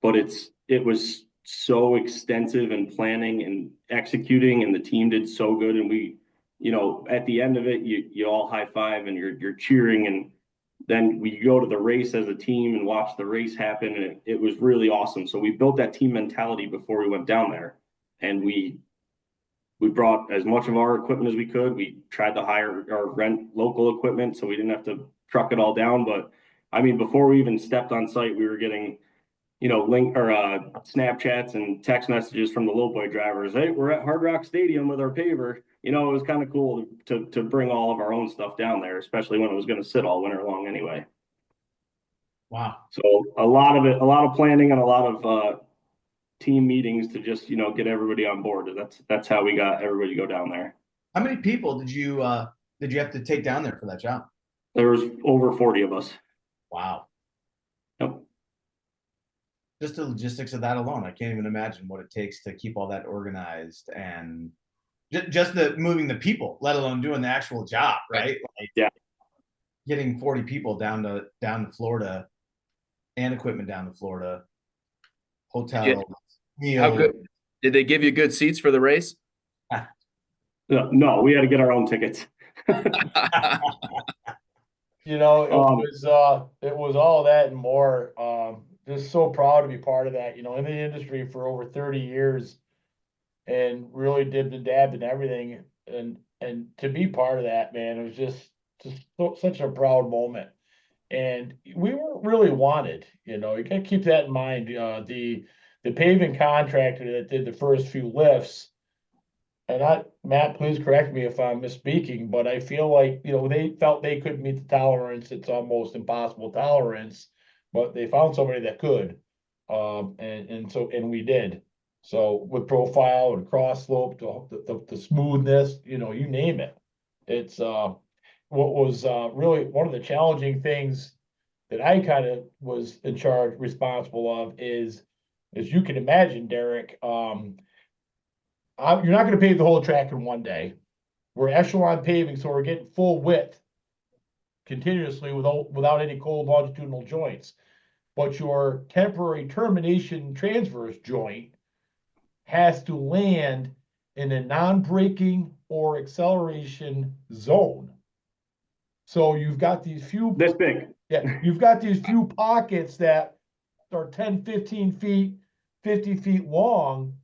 but it was so extensive in planning and executing, and the team did so good. And we, at the end of it, you all high five and you're cheering, and then we go to the race as a team and watch the race happen. And it was really awesome. So we built that team mentality before we went down there, and we brought as much of our equipment as we could. We tried to hire or rent local equipment so we didn't have to truck it all down. But I mean, before we even stepped on site, we were getting, link or Snapchats and text messages from the lowboy drivers. Hey, we're at Hard Rock Stadium with our paver. It was kind of cool to bring all of our own stuff down there, especially when it was going to sit all winter long anyway. Wow. So a lot of planning and a lot of team meetings to just, get everybody on board. That's how we got everybody to go down there. How many people did you have to take down there for that job? There was over 40 of us. Wow. Yep. Just the logistics of that alone, I can't even imagine what it takes to keep all that organized, and just the moving the people, let alone doing the actual job, right? Like, yeah. Getting 40 people down to Florida, and equipment down to Florida, hotel, meals. How good did they give you good seats for the race? No, we had to get our own tickets. It was all that and more. Just so proud to be part of that, in the industry for over 30 years, and really dipped and dabbed in everything. And to be part of that, man, it was just such a proud moment. And we weren't really wanted, you gotta keep that in mind. The paving contractor that did the first few lifts, and Matt, please correct me if I'm misspeaking, but I feel like, they felt they couldn't meet the tolerance. It's almost impossible tolerance, but they found somebody that could. And we did. So with profile and cross slope, the smoothness, you name it. It's what was really one of the challenging things that I kind of was in charge, responsible of is, as you can imagine, Derek, you're not going to pave the whole track in one day. We're echelon paving, so we're getting full width continuously without any cold longitudinal joints. But your temporary termination transverse joint has to land in a non-braking or acceleration zone. So you've got these few this big. Yeah, you've got these few pockets that are 10, 15 feet, 50 feet long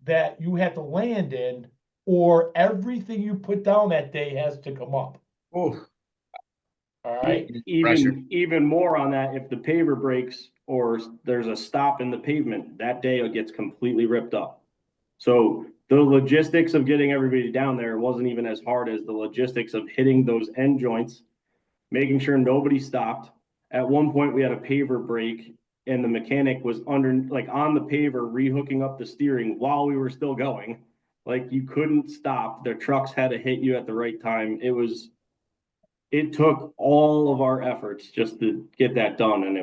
that you have to land in, or everything you put down that day has to come up. Oh, all right. Even more on that, if the paver breaks or there's a stop in the pavement, that day it gets completely ripped up. So the logistics of getting everybody down there wasn't even as hard as the logistics of hitting those end joints, making sure nobody stopped. At one point, we had a paver break, and the mechanic was under, like on the paver, rehooking up the steering while we were still going. Like you couldn't stop. The trucks had to hit you at the right time. It took all of our efforts just to get that done, and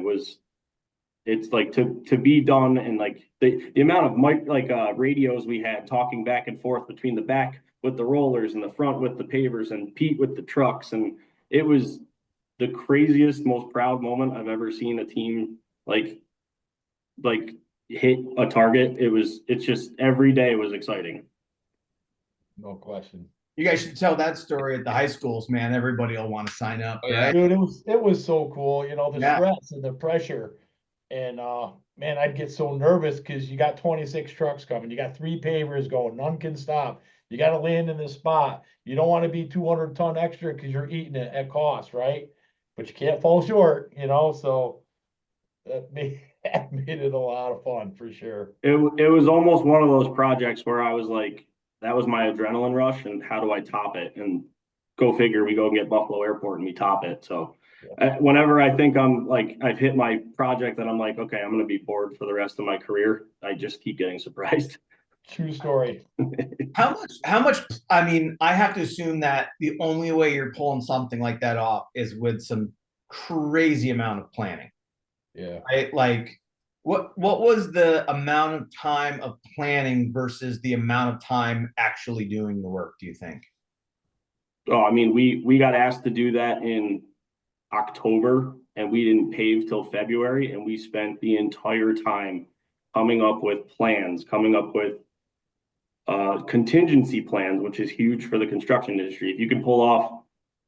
it's like to be done, and like the amount of radios we had talking back and forth between the back with the rollers and the front with the pavers and Pete with the trucks, and it was the craziest, most proud moment I've ever seen a team like hit a target. It's just every day was exciting. No question. You guys should tell that story at the high schools, man. Everybody will want to sign up, Oh, yeah. right? Dude, it was so cool, you know, the Yeah. stress and the pressure. And man, I'd get so nervous because you got 26 trucks coming, you got 3 pavers going, none can stop. You got to land in this spot. You don't want to be 200-ton extra because you're eating it at cost, right? But you can't fall short, you know. So that made it a lot of fun for sure. It was almost one of those projects where I was like, that was my adrenaline rush, and how do I top it? And go figure, we go and get Buffalo Airport and we top it. So whenever I think I'm like, I've hit my project that I'm like, okay, I'm going to be bored for the rest of my career, I just keep getting surprised. True story. How much, I mean, I have to assume that the only way you're pulling something like that off is with some crazy amount of planning, Yeah. right? Like what was the amount of time of planning versus the amount of time actually doing the work, do you think? Oh, I mean, we got asked to do that in October, and we didn't pave till February, and we spent the entire time coming up with plans, coming up with contingency plans, which is huge for the construction industry. If you can pull off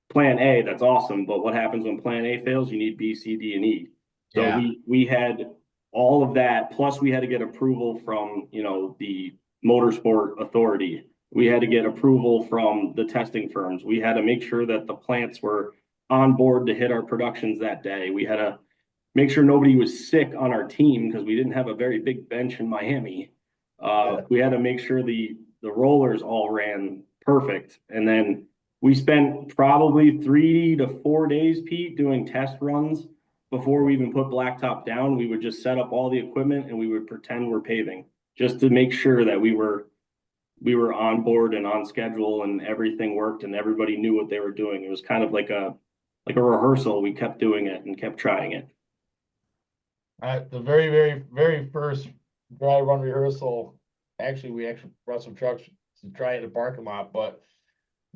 plan A, that's awesome. But what happens when plan A fails? You need B, C, D, and E. So Yeah. we had all of that. Plus we had to get approval from, you know, the motorsport authority. We had to get approval from the testing firms. We had to make sure that the plants were on board to hit our productions that day. We had to make sure nobody was sick on our team because we didn't have a very big bench in Miami. We had to make sure the rollers all ran perfect. And then we spent probably 3 to 4 days, Pete, doing test runs before we even put blacktop down. We would just set up all the equipment and we would pretend we're paving just to make sure that we were on board and on schedule and everything worked and everybody knew what they were doing. It was kind of like a rehearsal. We kept doing it and kept trying it. At the very, very, very first dry run rehearsal, we brought some trucks to try it in the parking lot, but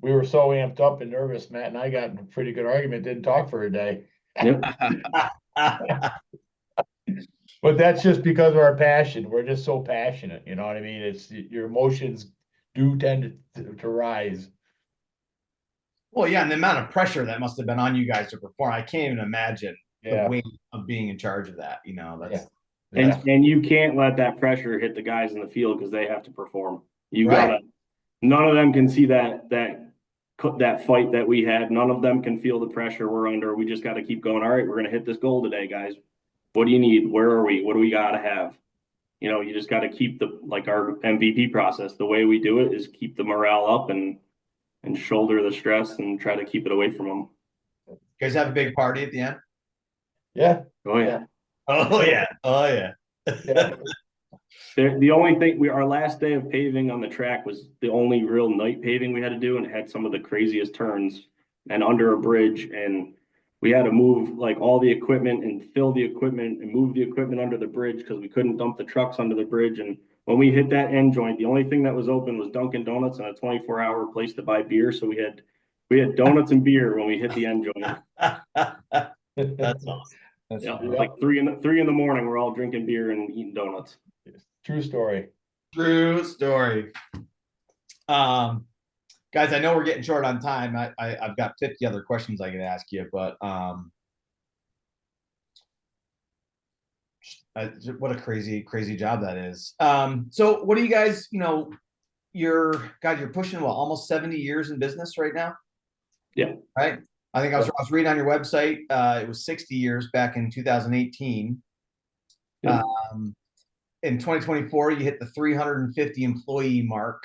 we were so amped up and nervous, Matt and I got in a pretty good argument, didn't talk for a day. Yep. But that's just because of our passion. We're just so passionate, you know what I mean? It's your emotions do tend to rise. Well, yeah, and the amount of pressure that must have been on you guys to perform, I can't even imagine the weight of being in charge of that. You know, that's and you can't let that pressure hit the guys in the field because they have to perform. You Right. gotta. None of them can see that fight that we had. None of them can feel the pressure we're under. We just got to keep going. All right, we're gonna hit this goal today, guys. What do you need? Where are we? What do we got to have? You know, you just got to keep our MVP process. The way we do it is keep the morale up and shoulder the stress and try to keep it away from them. You guys have a big party at the end? Yeah. Oh yeah. Oh yeah. Oh yeah. Yeah. The only thing our last day of paving on the track was the only real night paving we had to do, and it had some of the craziest turns and under a bridge, and we had to move like all the equipment and fill the equipment and move the equipment under the bridge because we couldn't dump the trucks under the bridge. And when we hit that end joint, the only thing that was open was Dunkin' Donuts and a 24-hour place to buy beer. So we had donuts and beer when we hit the end joint. That's awesome. That's like 3 in the morning, we're all drinking beer and eating donuts. True story. True story. Guys, I know we're getting short on time. I've got 50 other questions I can ask you, but what a crazy job that is. So what do you guys, you know, you're pushing almost 70 years in business right now? Yeah. Right. I think I was reading on your website, it was 60 years back in 2018. Yeah. in 2024, you hit the 350 employee mark,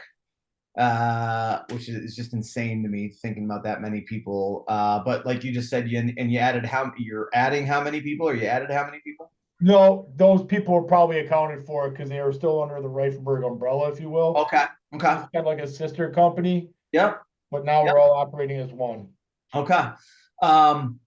which is just insane to me thinking about that many people. But like you just said, you added you're adding how many people, or you added how many people? No, those people were probably accounted for because they were still under the Rifenburg umbrella, if you will. Okay. Okay. It's kind of like a sister company, Yep. but now we're all operating as one. Okay. And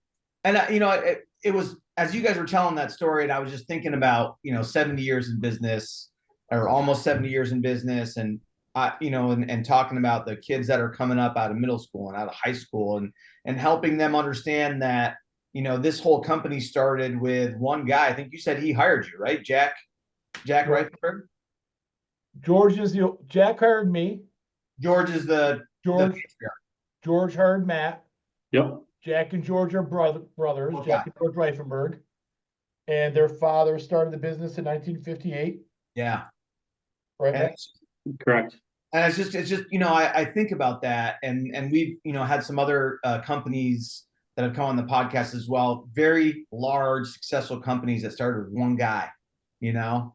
it was, as you guys were telling that story, and I was just thinking about, 70 years in business, or almost 70 years in business, and and talking about the kids that are coming up out of middle school and out of high school, and helping them understand that, this whole company started with one guy. I think you said he hired you, right? Jack Rifenburg? Jack hired me. George is the George hired Matt. Yep. Jack and George are brothers, Okay. Jack and George Rifenburg. And their father started the business in 1958. Yeah. Right, And Matt? Correct. And it's just, I think about that, and we've, had some other companies that have come on the podcast as well, very large, successful companies that started with one guy,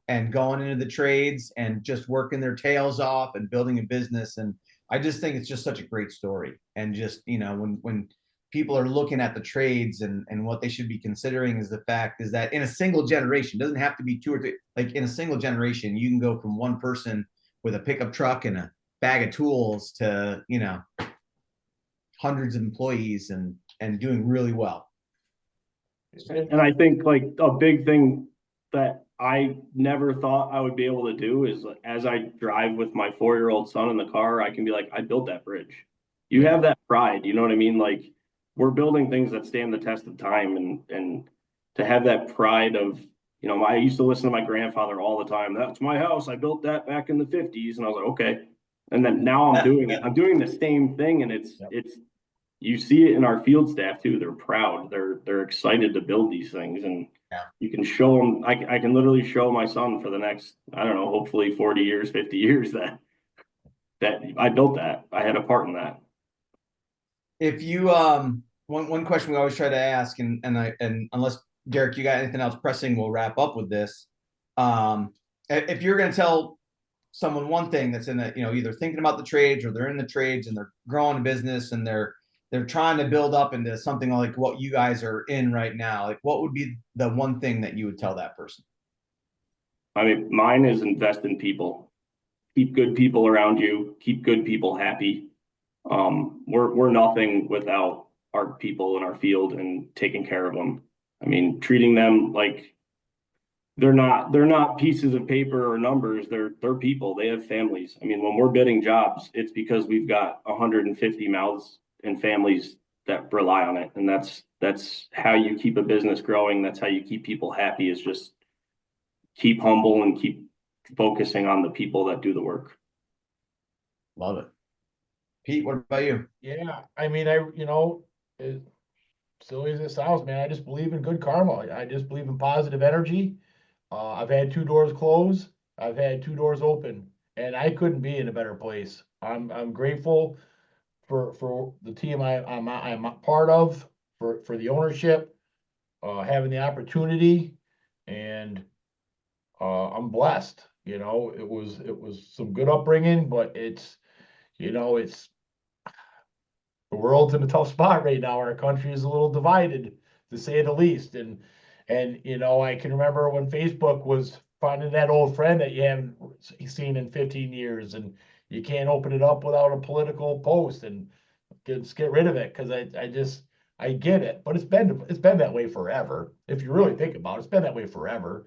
and going into the trades and just working their tails off and building a business. And I just think it's just such a great story. And just, when people are looking at the trades, and what they should be considering is the fact is that in a single generation, doesn't have to be two or three, like in a single generation, you can go from one person with a pickup truck and a bag of tools to, hundreds of employees and doing really well. And I think like a big thing that I never thought I would be able to do is, as I drive with my 4-year-old son in the car, I can be like, I built that bridge. You have that pride, you know what I mean? Like, we're building things that stand the test of time, and to have that pride of, I used to listen to my grandfather all the time. That's my house. I built that back in the 50s. And I was like, okay. And then now I'm doing it. I'm doing the same thing. And it's you see it in our field staff too. They're proud. They're excited to build these things. And you can show them, I can literally show my son for the next, I don't know, hopefully 40 years, 50 years that I built that. I had a part in that. If you, one question we always try to ask, and unless Derek, you got anything else pressing, we'll wrap up with this. If you're going to tell someone one thing that's in the, either thinking about the trades, or they're in the trades and they're growing a business and they're trying to build up into something like what you guys are in right now, like what would be the one thing that you would tell that person? I mean, mine is invest in people. Keep good people around you. Keep good people happy. We're nothing without our people in our field and taking care of them. I mean, treating them like they're not pieces of paper or numbers. They're people. They have families. I mean, when we're bidding jobs, it's because we've got 150 mouths and families that rely on it. And that's how you keep a business growing. That's how you keep people happy, is just keep humble and keep focusing on the people that do the work. Love it. Pete, what about you? Yeah, I mean, as silly as it sounds, man, I just believe in good karma. I just believe in positive energy. I've had 2 doors close. I've had 2 doors open, and I couldn't be in a better place. I'm grateful for the team I'm a part of, for the ownership, having the opportunity, and I'm blessed. It was some good upbringing, but it's the world's in a tough spot right now. Our country is a little divided, to say the least. And I can remember when Facebook was finding that old friend that you haven't seen in 15 years, and you can't open it up without a political post, and just get rid of it, because I get it. But it's been that way forever. If you really think about it, it's been that way forever.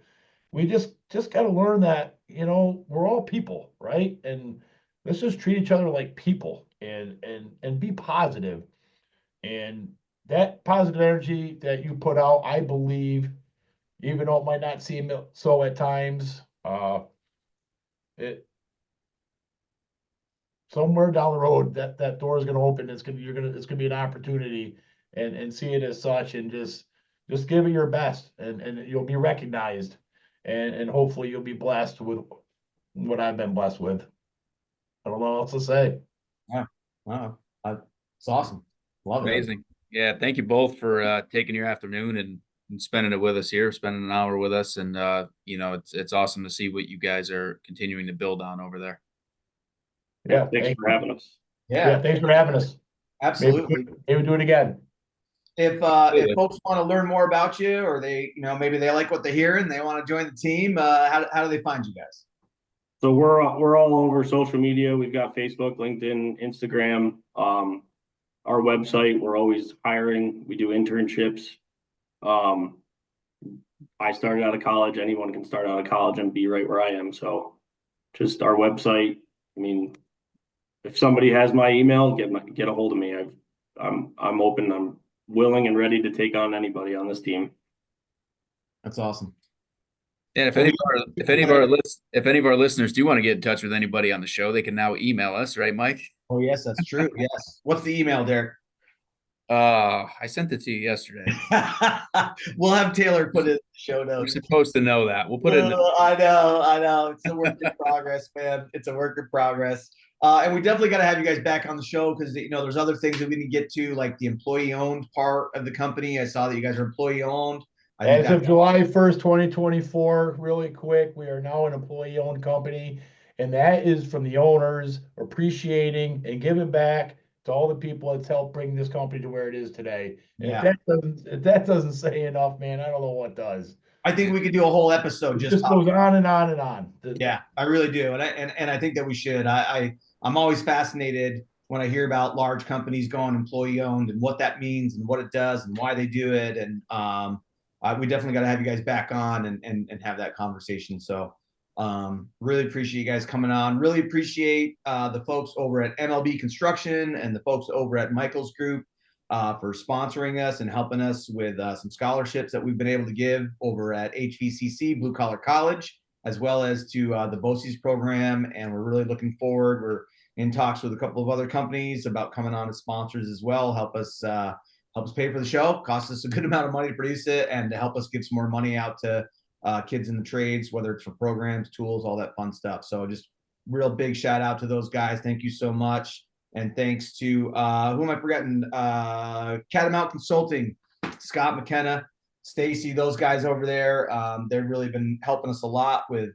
We just got to learn that, we're all people, right? And let's just treat each other like people, and be positive. And that positive energy that you put out, I believe, even though it might not seem so at times, it somewhere down the road that door is going to open. It's going to be an opportunity, and see it as such, and just give it your best, and you'll be recognized, and hopefully you'll be blessed with what I've been blessed with. I don't know what else to say. Yeah. Wow. It's awesome. Love it. Amazing. Yeah. Thank you both for taking your afternoon and and spending it with us here, spending an hour with us. And, you know, it's awesome to see what you guys are continuing to build on over there. Yeah, Thanks for having us. Yeah, thanks for having us. Absolutely. Maybe do it again. If folks want to learn more about you, or they, you know, maybe they like what they hear and they want to join the team, how do they find you guys? So we're all over social media. We've got Facebook, LinkedIn, Instagram, our website. We're always hiring. We do internships. I started out of college. Anyone can start out of college and be right where I am. So just our website. I mean, if somebody has my email, get a hold of me. I'm open. I'm willing and ready to take on anybody on this team. That's awesome. And if any of our listeners do want to get in touch with anybody on the show, they can now email us, right, Mike? Oh, yes, that's true. Yes. What's the email, Derek? I sent it to you yesterday. We'll have Taylor put it in the show You're notes. supposed to know that. We'll put it in the I know. It's a work in progress, man. It's a work in progress. And we definitely got to have you guys back on the show because, you know, there's other things that we can get to, like the employee-owned part of the company. I saw that you guys are employee-owned. As of July 1st, 2024, really quick, we are now an employee-owned company, and that is from the owners appreciating and giving back to all the people that's helped bring this company to where it is today. And if that doesn't say enough, man, I don't know what does. I think we could do a whole episode It just goes on and on and on. Yeah, I really do, and I think that we should. I'm always fascinated when I hear about large companies going employee-owned and what that means and what it does and why they do it. And we definitely got to have you guys back on and have that conversation. So really appreciate you guys coming on. Really appreciate the folks over at MLB Construction and the folks over at Michael's Group for sponsoring us and helping us with some scholarships that we've been able to give over at HVCC, Blue Collar College, as well as to the BOCES program. And we're really looking forward. We're in talks with a couple of other companies about coming on as sponsors as well, help us pay for the show. Costs us a good amount of money to produce it, and to help us give some more money out to kids in the trades, whether it's for programs, tools, all that fun stuff. So just real big shout out to those guys. Thank you so much. And thanks to, who am I forgetting? Catamount Consulting, Scott McKenna, Stacy, those guys over there. They've really been helping us a lot with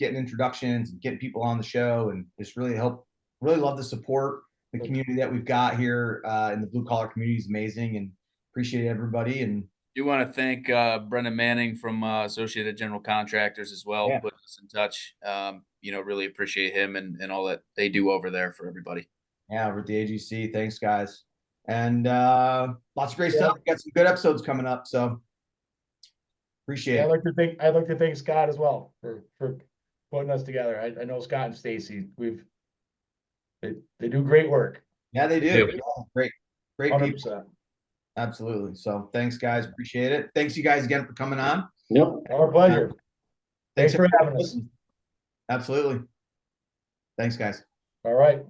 getting introductions and getting people on the show, and just really love the support. The community that we've got here in the blue collar community is amazing, and appreciate everybody. And do want to thank Brendan Manning from Associated General Contractors as well, putting us in touch. You know, really appreciate him and all that they do over there for everybody. Yeah, we're at the AGC. Thanks, guys. And lots of great stuff. We got some good episodes coming up, so appreciate it. I'd like to thank Scott as well for putting us together. I know Scott and Stacy. They do great work. Yeah, they do. Yeah, great 100%. people. Absolutely. So thanks, guys. Appreciate it. Thanks you guys again for coming on. Yep. Our pleasure. Thanks for having us. Absolutely. Thanks, guys. All right.